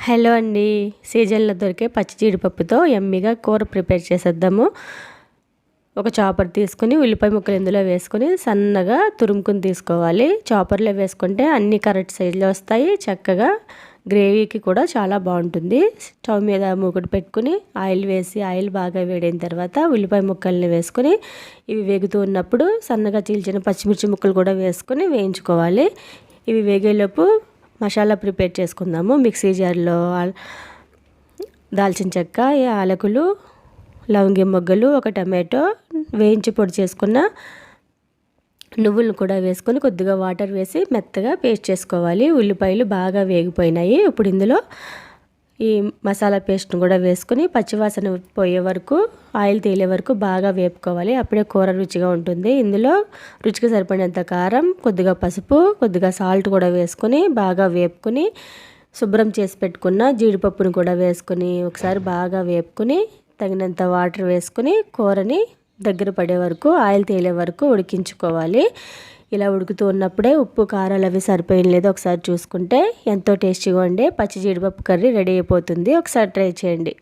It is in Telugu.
హలో అండి. సీజన్లో దొరికే పచ్చి జీడిపప్పుతో యమ్మీగా కూర ప్రిపేర్ చేసేద్దాము. ఒక చాపర్ తీసుకుని ఉల్లిపాయ ముక్కలు ఇందులో వేసుకొని సన్నగా తురుముకుని తీసుకోవాలి. చాపర్లో వేసుకుంటే అన్ని కరెక్ట్ సైజులో వస్తాయి. చక్కగా గ్రేవీకి కూడా చాలా బాగుంటుంది. స్టవ్ మీద మూకుడు పెట్టుకుని ఆయిల్ వేసి ఆయిల్ బాగా వేడైన తర్వాత ఉల్లిపాయ ముక్కల్ని వేసుకొని ఇవి వేగుతూ ఉన్నప్పుడు సన్నగా చీల్చిన పచ్చిమిర్చి ముక్కలు కూడా వేసుకొని వేయించుకోవాలి. ఇవి వేగేలోపు మసాలా ప్రిపేర్ చేసుకుందాము. మిక్సీ జార్లో దాల్చిన చెక్క, యాలకులు, లవంగి మొగ్గలు, ఒక టమాటో, వేయించి పొడి చేసుకున్న నువ్వులను కూడా వేసుకొని కొద్దిగా వాటర్ వేసి మెత్తగా పేస్ట్ చేసుకోవాలి. ఉల్లిపాయలు బాగా వేగిపోయినాయి. ఇప్పుడు ఇందులో ఈ మసాలా పేస్ట్ను కూడా వేసుకొని పచ్చివాసన పోయే వరకు, ఆయిల్ తేలే వరకు బాగా వేపుకోవాలి. అప్పుడే కూర రుచిగా ఉంటుంది. ఇందులో రుచికి సరిపడినంత కారం, కొద్దిగా పసుపు, కొద్దిగా సాల్ట్ కూడా వేసుకొని బాగా వేపుకొని శుభ్రం చేసి పెట్టుకున్న జీడిపప్పును కూడా వేసుకొని ఒకసారి బాగా వేపుకొని తగినంత వాటర్ వేసుకొని కూరని దగ్గర పడే వరకు, ఆయిల్ తేలే వరకు ఉడికించుకోవాలి. ఇలా ఉడుకుతూ ఉన్నప్పుడే ఉప్పు కారాలు అవి సరిపోయిన లేదో ఒకసారి చూసుకుంటే ఎంతో టేస్టీగా ఉండే పచ్చి జీడిపప్పు కర్రీ రెడీ అయిపోతుంది. ఒకసారి ట్రై చేయండి.